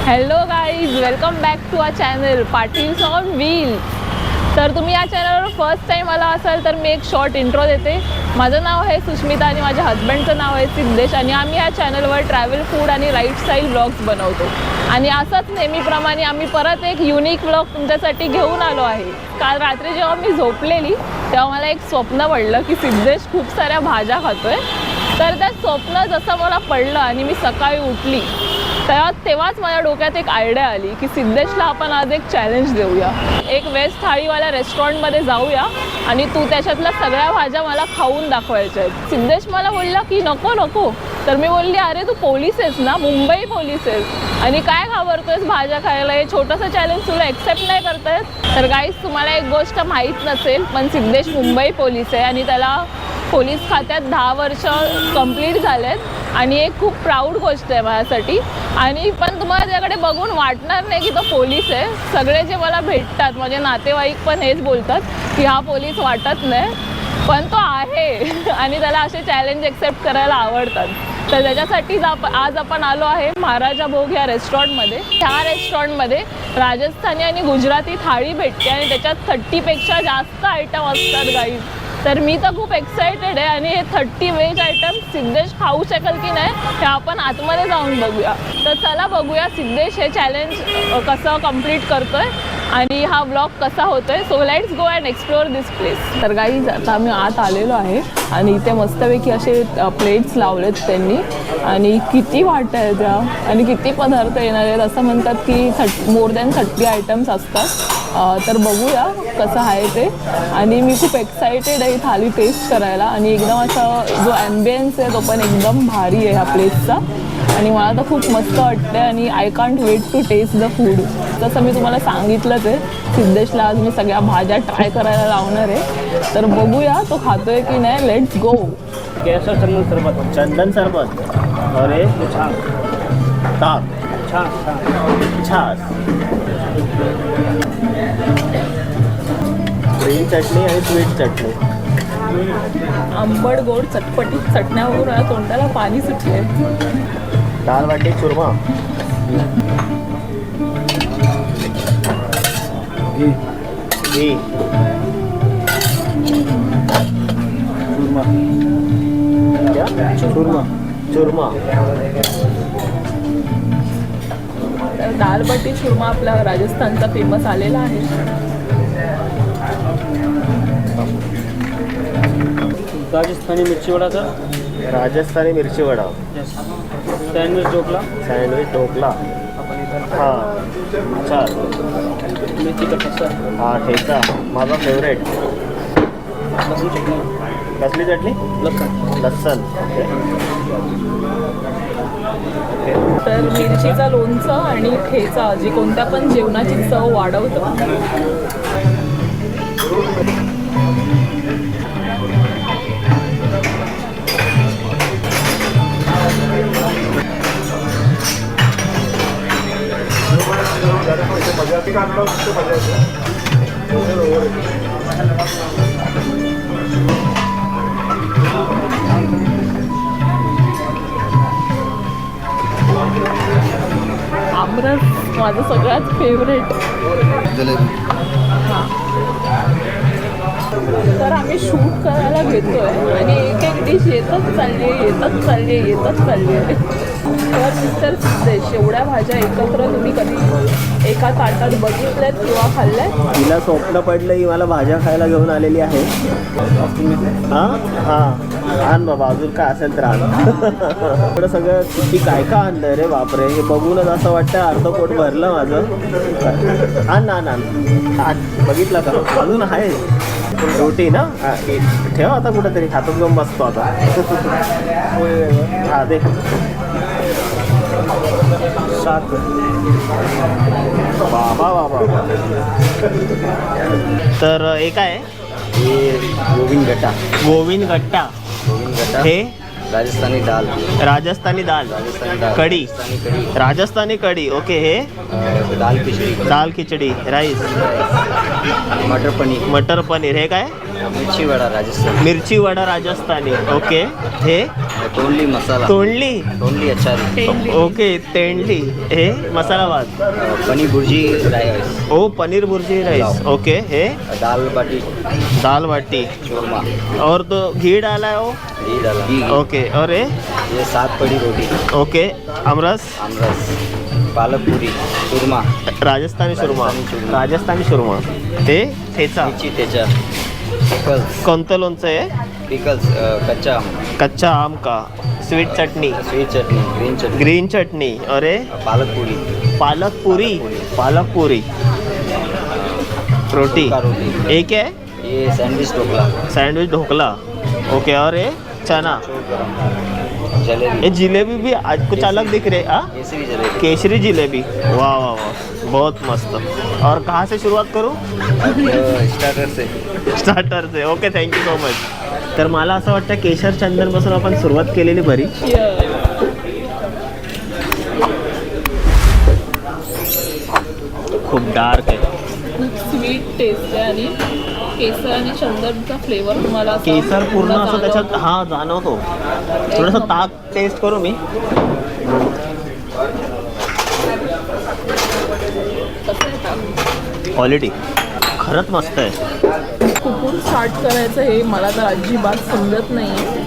Hello guys, welcome back to our channel Patil's on wheel. तर तुम्ही या चॅनलवर फर्स्ट टाईम आला असाल तर मी एक शॉर्ट इंट्रो देते. माझं नाव आहे सुष्मिता आणि माझ्या हजबंडचं नाव आहे सिद्धेश आणि आम्ही या चॅनलवर ट्रॅव्हल, फूड आणि लाईफस्टाईल ब्लॉग्स बनवतो. आणि असंच नेहमीप्रमाणे आम्ही परत एक युनिक ब्लॉग तुमच्यासाठी घेऊन आलो आहे. काल रात्री जेव्हा मी झोपलेली तेव्हा मला एक स्वप्न पडलं की सिद्धेश खूप साऱ्या भाज्या खातोय. तर त्या स्वप्न जसं मला पडलं आणि मी सकाळी उठली तेव्हाच माझ्या डोक्यात एक आयडिया आली की सिद्धेशला आपण आज एक चॅलेंज देऊया. एक व्हेज थाळीवाल्या रेस्टॉरंटमध्ये जाऊया आणि तू त्याच्यातल्या सगळ्या भाज्या मला खाऊन दाखवायच्या आहेत. सिद्धेश मला बोलला की नको नको. तर मी बोलली अरे तू पोलीस आहेस ना, मुंबई पोलीस आहेस आणि काय घाबरतोयस भाज्या खायला, हे छोटंसं चॅलेंज तुला एक्सेप्ट नाही करतायत. तर गाईज, तुम्हाला एक गोष्ट माहीत नसेल पण सिद्धेश मुंबई पोलीस आहे आणि त्याला पोलीस खात्यात 10 वर्ष कंप्लीट झालेत आणि एक खूप प्राऊड गोष्ट आहे माझ्यासाठी. आणि पण तुम्हाला त्याकडे बघून वाटणार नाही की तो पोलीस आहे. सगळे जे मला भेटतात माझे नातेवाईक पण हेच बोलतात की हा पोलीस वाटत नाही, पण तो आहे आणि त्याला असे चॅलेंज एक्सेप्ट करायला आवडतात. तर त्याच्यासाठीच आज आपण आलो आहे महाराजा भोग या रेस्टॉरंटमध्ये. ह्या रेस्टॉरंटमध्ये राजस्थानी आणि गुजराती थाळी भेटते आणि त्याच्यात 30पेक्षा जास्त आयटम असतात गाईज. तर मी तर खूप एक्सायटेड आहे आणि हे 30 व्हेज आयटम सिद्धेश खाऊ शकेल की नाही हे आपण आतमध्ये जाऊन बघूया. तर चला बघूया सिद्धेश हे चॅलेंज कसं कंप्लीट करतोय आणि हा ब्लॉग कसा होतोय. So let's go and explore this place. तर गाईज, आता आम्ही आत आलेलो आहे आणि इथे मस्तपैकी असे प्लेट्स लावलेत त्यांनी आणि किती वाट्या आहेत त्या आणि किती पदार्थ येणार आहेत. असं म्हणतात की मोर दॅन 30 आयटम्स असतात. तर बघूया कसं आहे ते. आणि मी खूप एक्सायटेड आहे थाली टेस्ट करायला आणि एकदम असा जो ॲम्बियन्स आहे तो पण एकदम भारी आहे ह्या प्लेसचा आणि मला तर खूप मस्त वाटतं आणि I can't wait to taste the food. जसं मी तुम्हाला सांगितलंच आहे, सिद्धेशला आज मी सगळ्या भाज्या ट्राय करायला लावणार आहे. तर बघूया तो खातोय की नाही. Let's go. कैसा चंदन सरबत? चंदन सरबत. अरे छान. ताक. छान छान. ग्रीन चटणी आणि स्वीट चटणी. आंबट गोड चटपटी चटण्यावरून तोंडाला पाणी सुटले. दाल वाटी चुरमा. घी. चुरमा. क्या? चुरमा. चुरमा. दाल बाटी चुरमा आपला राजस्थानचा फेमस आलेला आहे. राजस्थानी मिरची वडा का? राजस्थानी मिरची वडा. सँडविच ढोकला. सँडविच ढोकला. हां छान. मेथी का ठेचा. हां ठेचा माझा फेवरेट. लसूण चटणी. कसली चटणी? लसूण. लसूण. तर मिरचीचा लोणचं आणि ठेचा जी कोणत्या पण जेवणाची चव वाढवतं. आमरस माझं सगळ्यात फेवरेट. हां, तर आम्ही शूट करायला घेतोय आणि एक एक डिश येतच चालली आहे. तर मिस्टर सिद्धेश, एवढ्या भाज्या एकत्र तुम्ही कधी एका ताटात बघितल्यात किंवा खाल्ल्यात? तिला स्वप्न पडलं ही मला भाज्या खायला घेऊन आलेली आहे. हां हां आण बाबा, अजून काय असेल तर आण. एवढं सगळं किती काय का आणलं रे बापरे. हे बघूनच असं वाटतं अर्ध पोट भरलं माझं. आण आण आण आण. बघितलं का अजून आहे रोटी ना. ठेव आता कुठेतरी हातात घेऊन बसतो आता. हा दे. बाबा बाबा. तर एक आहे गोविंद गट्टा. गोविंद गट्टा. हे राजस्थानी दाल. राजस्थानी दाल. कढी. राजस्थानी कढी. ओके. हे दाल खिचडी. दाल खिचडी. राईस. मटर पनीर. मटर पनीर. हे काय? मिर्ची वडा राजस्थान, मिरची वडा राजस्थानी. ओके. हे तोंडली मसाला, तोंडली. तोंडली अचारी, ओके. तेंडली. हे मसाला भात. पनीर भुर्जी राईस, ओ पनीर बुर्जी राइस. ओके. हे दाल बाटी, दाल बाटी. चूरमा, और तो घी डाला है वो. घी डाला, ओके. और ये 7 पड़ी रोटी, ओके. आमरस. आमरस, पालक पूरी, चूरमा, राजस्थानी शुरमा. राजस्थानी शुरमा. राजस्थानी शुरमा. हे ठेचा. मिरची त्याच्या, पिकल्स, कोणतं लोणचं आहे. पिकल्स, कच्चा आम, कच्चा आम का. स्वीट चटणी. स्वीट चटनी, ग्रीन चटनी, ग्रीन चटणी. अरे पालक पूरी, पालक पूरी. पालक पूरी. रोटी. का रोटी, एक है ये sandwich dhokla, sandwich dhokla. Okay. और ये चना. जलेबी, ये जिलेबी भी आज कुछ अलग दिख रहे. केसरी जलेबी, केसरी जिलेबी. वाह वाह वाह, बहुत मस्त. और कहाँ से शुरुआत करूँ. स्टार्टर से, स्टार्टर से. ओके. Thank you so much. तर मला असं वाटतं केशर चंदनपासून आपण सुरुवात केलेली बरी. खूप डार्क आहे. स्वीट टेस्ट आहे आणि केसर आणि चंदनचा फ्लेवर तुम्हाला असा केसर पूर्ण असं जाणवतो. त्याच्यात हा जाणवतो. थोडंसं ताक टेस्ट करू मी. कसं आहे ताक? क्वालिटी खरंच मस्त आहे. कुठून स्टार्ट करायचं हे मला तर अजिबात समजत नाही.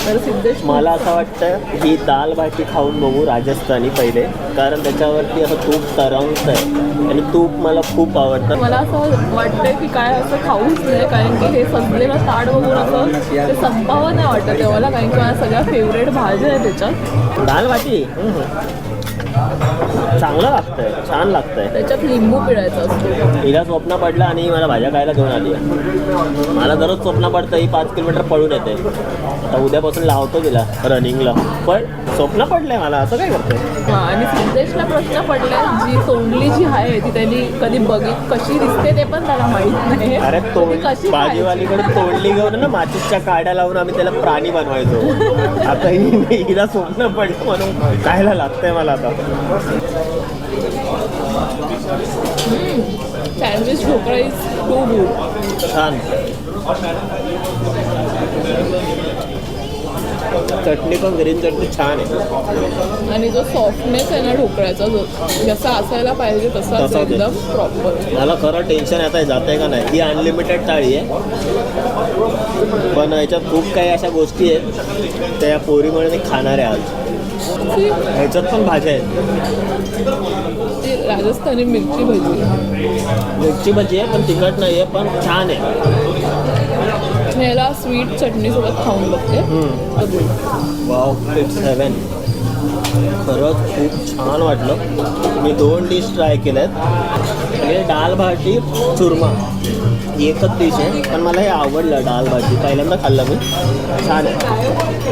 तर सिद्धेश मला असं वाटतं ही दाल बाटी खाऊन बघू राजस्थानी पहिले, कारण त्याच्यावरती असं तूप तरंगत आहे आणि तूप मला खूप आवडतं. मला असं वाटतंय की काय असं खाऊच नाही, कारण की हे सजलेलं ताट बघून असं ते संपावं नाही वाटत आहे मला, कारण की माझ्या सगळ्या फेवरेट भाज्या आहे त्याच्यात. दाल बाटी चांगलं लागतंय, छान लागतंय. त्याच्यात लिंबू पिळायचा असतो. हिला स्वप्न पडलं आणि ही मला भाज्या खायला घेऊन आली आहे. मला दररोज स्वप्न पडतं ही 5 किलोमीटर पळून येते. आता उद्यापासून लावतो तिला रनिंगला, पण स्वप्न पडलंय मला. असं काय करतोय. हां, आणि सिद्धेशला प्रश्न पडलाय जी तोंडली जी आहे ती त्यांनी कधी कशी दिसते ते पण त्याला माहीत नाही. अरे ती तोंड कशी भाजीवालीकडे तोंडली घेऊन ना माचीसच्या काड्या लावून आम्ही त्याला प्राणी बनवायचो. आता हिला स्वप्न पडलं म्हणून खायला लागतंय मला आता. Sandwich dhokla is too good. छान. चटणी पण ग्रीन चटणी छान आहे. आणि जो सॉफ्टनेस आहे ना ढोकळ्याचा, जो जसा असायला पाहिजे तसा तसा ते. एकदम प्रॉपर. मला खरं टेन्शन आता जात आहे का नाही. ही अनलिमिटेड थाळी आहे, पण याच्यात खूप काही अशा गोष्टी आहेत त्या पोरीमुळे मी खाणार आहे आज. ह्याच्यात पण भाज्या आहेत. ती राजस्थानी मिरची भजी. मिरची भजी आहे पण तिखट नाही आहे, पण छान आहे. मी याला स्वीट चटणीसोबत खाऊन बघते. Wow, it's heaven. खरंच खूप छान वाटलं. मी 2 डिश ट्राय केल्यात. हे डाल बाटी चुरमा एकच डिश आहे, पण मला हे आवडलं. डाल बाटी पहिल्यांदा खाल्लं मी. छान आहे.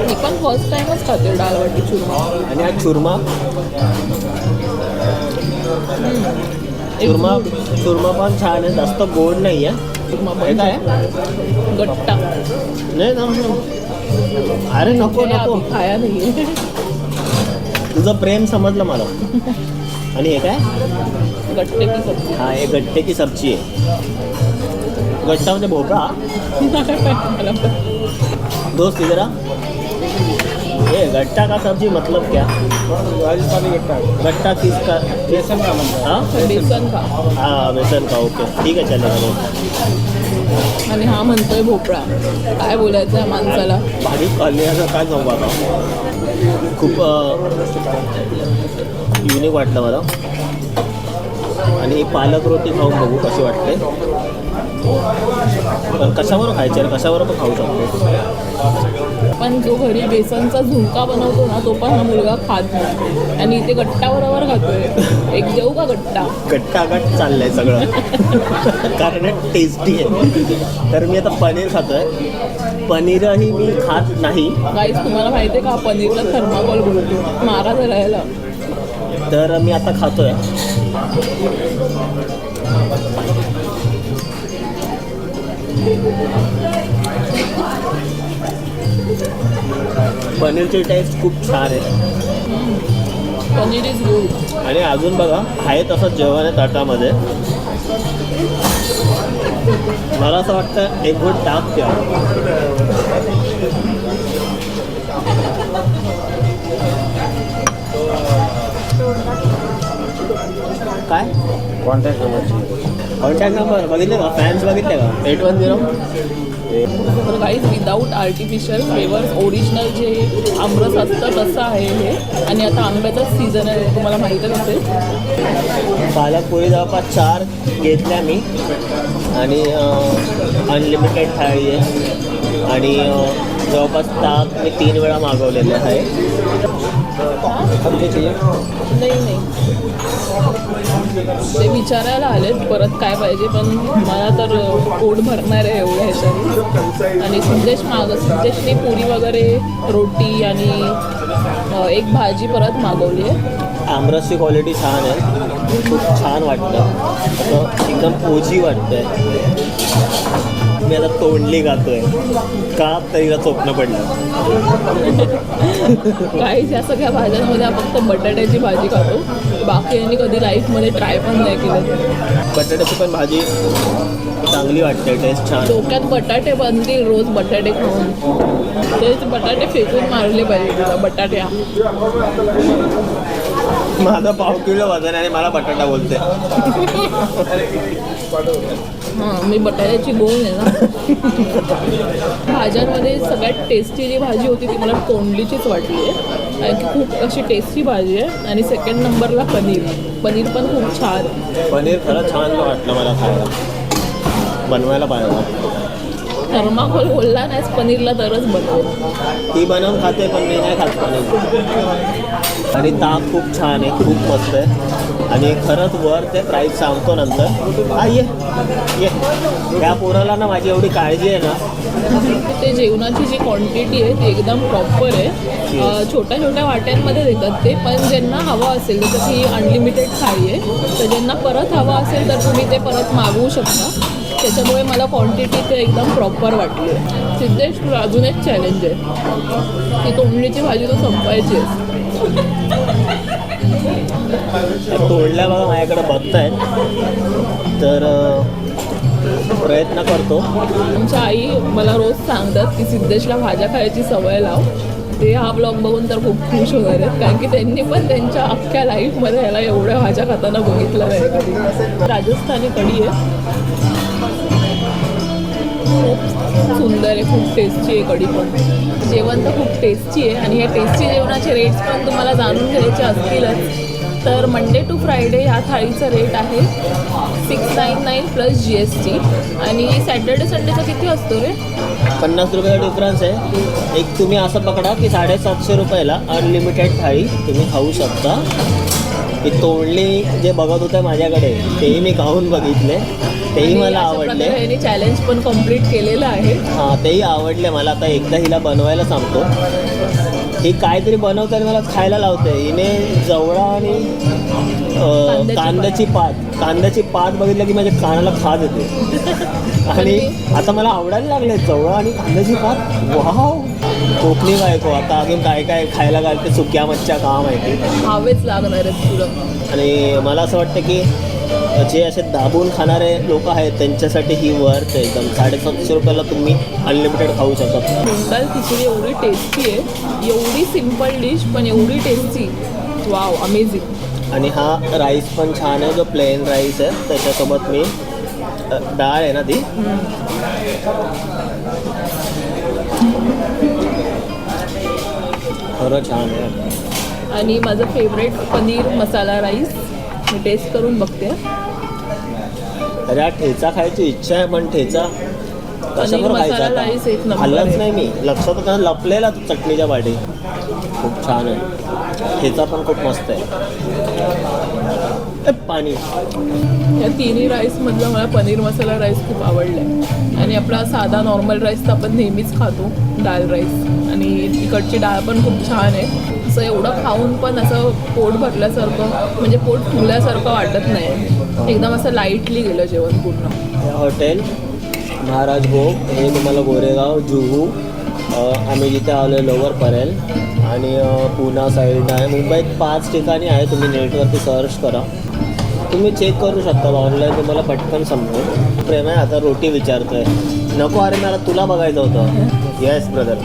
मी पण फर्स्ट टाइमच खाते डाळ बाटी चुरमा. आणि हा चुरमा चुरमा चुरमा पण छान आहे. जास्त गोड नाही आहे. चुरमा हे पण काय गट्टा. नाही ना. अरे नको हे नको. आम्ही खाया नाही. तुझं प्रेम समजलं मला. आणि हे काय. गट्टे की सब्जी. हा, हे गट्टे की सब्जी आहे. गट्टा म्हणजे भोपळा. मला पण. दोस्त इधर आ. ये गट्टा का सब्जी मतलब क्या. राजस्थानी गट्टा किसका. बेसन का बनता हाँ बेसन खा. हाँ बेसन का. ओके ठीक आहे चलेगा. आणि हा म्हणतोय भोपळा. काय बोलायचं आहे माणसाला. भाजी खाल्ल्याचं काय सांगू आता. खूप युनिक वाटलं मला. आणि ही पालक रोटी खाऊन बघू कशी वाटते. पण कशावर खायची आणि कशावर पण खाऊ शकतो. पण जो घरी बेसनचा झुणका बनवतो ना तो पण हा मुलगा खात नाही, आणि इथे गट्टा बरोबर खातोय. एक देऊ का गट्टा. गट्टागट चाललंय सगळं. कारण टेस्टी आहे. तर मी आता पनीर खातोय. पनीरही मी खात नाही. गाईस तुम्हाला माहिती आहे का पनीरला थर्माकोल बोलतो. मारा जरा याला. तर मी आता खातोय. पनीरची टेस्ट खूप छान आहे. Paneer is good. आणि अजून बघा आहे तसं जेवण आहे ताटामध्ये. मला असं वाटतं एक घोट टाक त्या काय कॉन्टॅक्ट कॉन्टॅक्ट नंबर बघितले का फॅन्स बघितले का 810 तर काहीच विदाऊट आर्टिफिशियल फ्लेवर्स ओरिजिनल जे आमरस असतं तसं आहे हे. आणि आता आंब्याचाच सीझन आहे तुम्हाला माहीतच असेल. पालकपुरी जवळपास 4 घेतल्या मी आणि अनलिमिटेड थाळी आहे आणि जवळपास ताक मी 3 वेळा मागवलेले आहे. नाही नाही ते विचारायला आलेत परत काय पाहिजे, पण मला तर पोट भरणार आहे एवढ्या ह्याच्याने. आणि सिद्धेशने पुरी वगैरे रोटी आणि एक भाजी परत मागवली आहे. आमरसची क्वालिटी छान आहे, खूप छान वाटतं, असं एकदम ओजी वाटतंय. मी आता तोंडली गातोय का तरीला चोपणं पडलं. काही या सगळ्या भाज्यांमध्ये आपण फक्त बटाट्याची भाजी खातो, बाकी यांनी कधी लाईफमध्ये ट्राय पण नाही केलं. बटाट्याची पण भाजी चांगली वाटते, टेस्ट छान. डोक्यात बटाटे बनतील रोज बटाटे खाऊन, तेच बटाटे फेकून मारले पाहिजे तुला बटाट्या. माझा 1/2 किलो वजन आहे आणि मला बटाटा बोलते. हां मी बटाट्याची गोण आहे ना. भाज्यांमध्ये सगळ्यात टेस्टी जी भाजी होती ती मला तोंडलीचीच वाटली आहे, कारण की खूप अशी टेस्टी भाजी आहे. आणि सेकंड नंबरला पनीर पण खूप छान आहे. पनीर खरंच छान वाटलं मला खायला, बनवायला पाहिजे. थर्माकोल बोलला नाहीस पनीरला तरच बनव. ती बनवून खाते पण मी नाही खात पनीर. आणि ताक खूप छान आहे, खूप मस्त आहे आणि खरंच वर ते प्राईस सांगतो नंतर. ये या पोराला ना माझी एवढी काळजी आहे ना. ते जेवणाची जी क्वांटिटी आहे ती एकदम प्रॉपर आहे. छोट्या छोट्या वाट्यांमध्ये देतात ते, पण ज्यांना हवं असेल जसं की अनलिमिटेड थाळी आहे तर ज्यांना परत हवं असेल तर तुम्ही ते परत मागवू शकता. त्याच्यामुळे मला क्वांटिटी ते एकदम प्रॉपर वाटली आहे. सिद्धेश तुला अजून एक चॅलेंज आहे की तोंडलीची भाजी तो संपवायची आहे. तोडल्या बघा माझ्याकडे बघतायत तर प्रयत्न करतो. आमच्या आई मला रोज सांगतात की सिद्धेशला भाज्या खायची सवय लाव. ते हा ब्लॉग बघून तर खूप खुश होणार आहेत, कारण की त्यांनी पण त्यांच्या अख्ख्या लाईफमध्ये ह्याला एवढ्या भाज्या खाताना बघितलं नाही कधी. राजस्थानी कढी आहे, खूप सुंदर आहे, खूप टेस्टी आहे कढी पण. जेवण तर खूप टेस्टी आहे आणि या टेस्टी जेवणाचे रेट्स पण तुम्हाला जाणून घ्यायचे असतीलच. तर मंडे टू फ्रायडे ह्या थाळीचा रेट आहे 699 प्लस GST. आणि सॅटर्डे संडेचा किती असतो रे? 50 रुपयाचा डिफरन्स आहे. एक तुम्ही असं पकडा की 750 रुपयाला अनलिमिटेड थाळी तुम्ही खाऊ शकता. की तोडली जे बघत होतं माझ्याकडे तेही मी खाऊन बघितले, तेही मला आवडले. यांनी चॅलेंज पण कम्प्लीट केलेलं आहे. हां तेही आवडले मला. आता एकदा हिला बनवायला सांगतो. ही काहीतरी बनवताना मला खायला लावते. हिने जवळा आणि कांद्याची पात बघितलं की माझ्या कानाला खाज येते. आणि आता मला आवडायला लागले जवळा आणि कांद्याची पात. वाव, कोकणी बायको. आता अजून काय काय खायला घालते, सुक्या मच्छ्या का माहिती, हवेच लागणार आहेत तुला. आणि मला असं वाटतं की जे असे दाबून खाणारे लोक आहेत त्यांच्यासाठी ही वर्थ आहे एकदम. 750 रुपयाला तुम्ही अनलिमिटेड खाऊ शकता. मूग दाल खिचडी एवढी टेस्टी आहे, एवढी सिम्पल डिश पण एवढी टेस्टी. Wow, amazing. आणि हा राईस पण छान आहे, जो प्लेन राईस आहे त्याच्यासोबत मी डाळ आहे ना ती खरं छान आहे. आणि माझं फेवरेट पनीर मसाला राईस मी टेस्ट करून बघते. अरे हा ठेचा खायची इच्छा आहे, पण ठेचा कशावर खायचा राईस एक आता नंबर खाल्लाच आहे. नाही मी. लक्षात होता लपलेला तो चटणीच्या पाठी. खूप छान आहे, ठेचा पण खूप मस्त आहे. पाणी. या तिन्ही राईसमधलं मला पनीर मसाला राईस खूप आवडला आहे. आणि आपला साधा नॉर्मल राईस तर आपण नेहमीच खातो, डाळ राईस. आणि तिकडची डाळ पण खूप छान आहे. असं एवढं खाऊन पण असं पोट भरल्यासारखं, म्हणजे पोट फुगल्यासारखं वाटत नाही. एकदम असं लाईटली गेलं जेवण पूर्ण. हॉटेल महाराज भोग हे तुम्हाला गोरेगाव, जुहू, आम्ही जिथे आलो लोअर परेल आणि पुणा साईड आहे. मुंबईत 5 ठिकाणी आहे, तुम्ही नेटवरती सर्च करा. तुम्ही चेक करू शकता ऑनलाईन, तुम्हाला पटकन समजेल. प्रेम आहे आता रोटी विचारतोय. नको अरे मला तुला बघायचं होतं. Yes brother.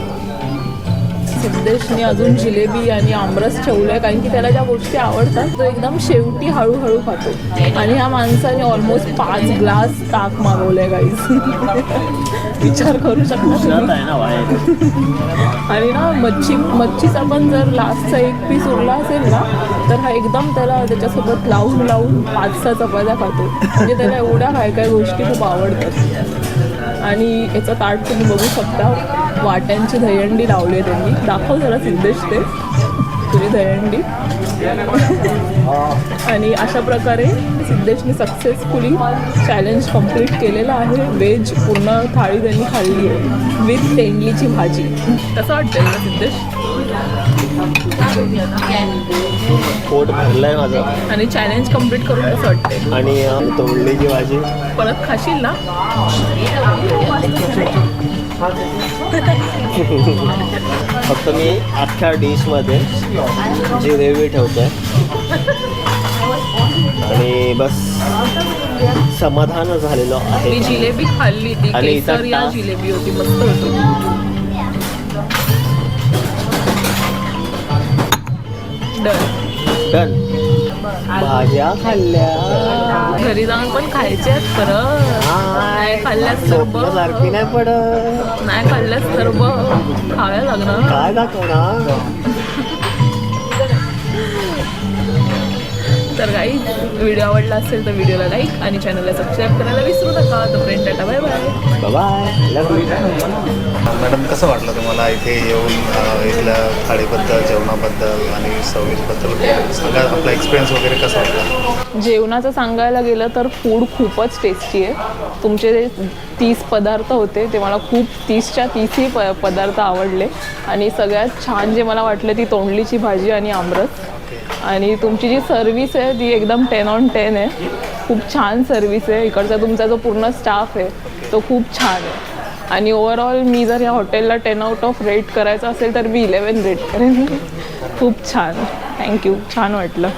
सिद्धेशने अजून जिलेबी आणि आमरस ठेवलंय कारण की त्याला ज्या गोष्टी आवडतात तो एकदम शेवटी हळूहळू खातो. आणि ह्या माणसाने ऑलमोस्ट 5 ग्लास ताक मागवलंय गाईस. विचार करू शकता उष्णत आहे ना बाहेर. आणि ना मच्छीचा पण जर लास्टचा एक पीस उरला असेल ना तर हा एकदम त्याला त्याच्यासोबत लावून 5-6 चपात्या खातो. म्हणजे त्याला एवढ्या काय गोष्टी खूप आवडतात. आणि याचं ताट तुम्ही बघू शकता. वाट्यांची दहीहंडी लावली आहे त्यांनी. दाखव जरा सिद्धेश ते तुझी दहीहंडी. आणि अशा प्रकारे सिद्धेशने सक्सेसफुली चॅलेंज कंप्लीट केलेलं आहे. व्हेज पूर्ण थाळी त्यांनी खाल्ली आहे विथ तेंडलीची भाजी. कसं वाटतं ना सिद्धेश? पोट भरलंय माझं. आणि चॅलेंज कंप्लीट करून कसं वाटतंय? आणि तोंडलीची भाजी परत खाशील ना? फक्त मी अख्ख्या डिशमध्ये जिलेबी ठेवतोय आणि बस समाधान झालेलं आहे. मी जिलेबी खाल्ली ती आणि केसर या इथं जिलेबी होती, मस्त होती. डन. भाज्या खाल्ल्या. घरी जाऊन पण खायचे आहेत परत. नाही खाल्ल्यास तर बघ. सारखी नाही पडत. नाही खाल्ल्यास तर बघ खाव्या लागणार. काय दाखवणार. तर काही व्हिडिओ आवडला असेल तर व्हिडिओला लाईक आणि चॅनलला सबस्क्राईब करायला विसरू नका. तोपर्यंत tata bye bye. Bye. Love you. Madam कसं वाटलं तुम्हाला इथे येऊन इथल्या थाळीबद्दल, जेवणाबद्दल आणि सर्व्हिसबद्दल सांगा. आपला एक्सपिरियन्स वगैरे कसा वाटला? जेवणाचं सांगायला गेलं तर फूड खूपच टेस्टी आहे. तुमचे जे 30 पदार्थ होते ते मला खूप 30च्या 30ही पदार्थ आवडले. आणि सगळ्यात छान जे मला वाटलं ती तोंडलीची भाजी आणि आमरस. आणि तुमची जी सर्व्हिस आहे ती एकदम 10 on 10 आहे. खूप छान सर्व्हिस आहे. इकडचा तुमचा जो पूर्ण स्टाफ आहे तो खूप छान आहे. आणि ओव्हरऑल मी जर या हॉटेलला 10 out of रेट करायचं असेल तर मी 11 रेट करेन. खूप छान. थँक्यू. छान वाटलं.